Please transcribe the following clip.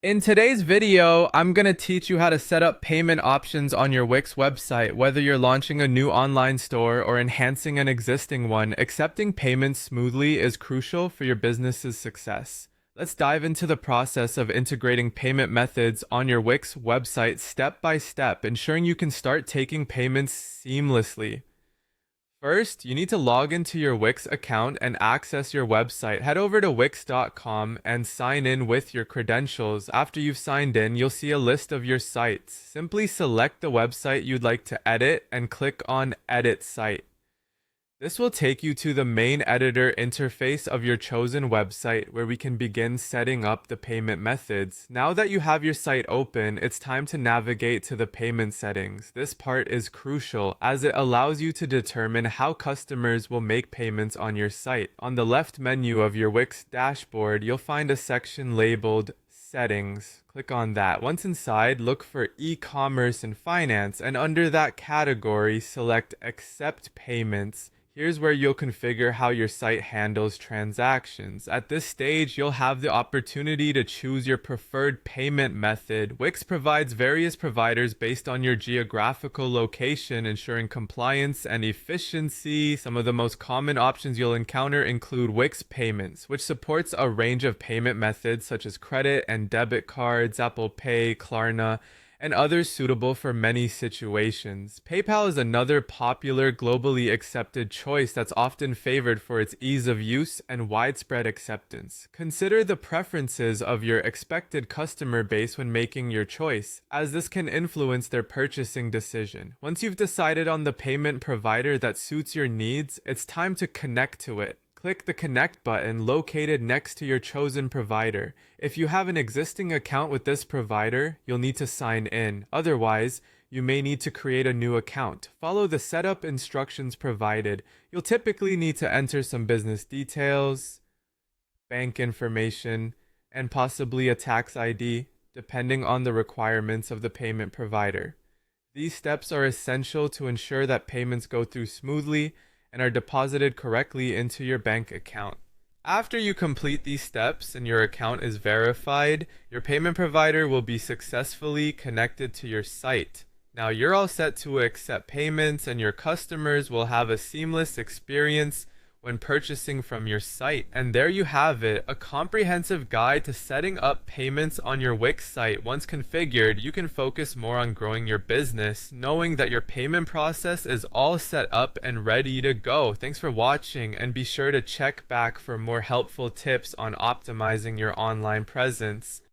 In today's video, I'm going to teach you how to set up payment options on your Wix website. Whether you're launching a new online store or enhancing an existing one, accepting payments smoothly is crucial for your business's success. Let's dive into the process of integrating payment methods on your Wix website step by step, ensuring you can start taking payments seamlessly. First, you need to log into your Wix account and access your website. Head over to wix.com and sign in with your credentials. After you've signed in, you'll see a list of your sites. Simply select the website you'd like to edit and click on Edit Site. This will take you to the main editor interface of your chosen website where we can begin setting up the payment methods. Now that you have your site open, it's time to navigate to the payment settings. This part is crucial as it allows you to determine how customers will make payments on your site. On the left menu of your Wix dashboard, you'll find a section labeled Settings. Click on that. Once inside, look for e-commerce and finance, and under that category, select Accept Payments. Here's where you'll configure how your site handles transactions. At this stage, you'll have the opportunity to choose your preferred payment method. Wix provides various providers based on your geographical location, ensuring compliance and efficiency. Some of the most common options you'll encounter include Wix Payments, which supports a range of payment methods such as credit and debit cards, Apple Pay, Klarna, and others suitable for many situations. PayPal is another popular, globally accepted choice that's often favored for its ease of use and widespread acceptance. Consider the preferences of your expected customer base when making your choice, as this can influence their purchasing decision. Once you've decided on the payment provider that suits your needs, it's time to connect to it. Click the Connect button located next to your chosen provider. If you have an existing account with this provider, you'll need to sign in. Otherwise, you may need to create a new account. Follow the setup instructions provided. You'll typically need to enter some business details, bank information, and possibly a tax ID, depending on the requirements of the payment provider. These steps are essential to ensure that payments go through smoothly and are deposited correctly into your bank account. After you complete these steps and your account is verified, your payment provider will be successfully connected to your site. Now you're all set to accept payments and your customers will have a seamless experience when purchasing from your site. And there you have it, a comprehensive guide to setting up payments on your Wix site. Once configured, you can focus more on growing your business, knowing that your payment process is all set up and ready to go. Thanks for watching, and be sure to check back for more helpful tips on optimizing your online presence.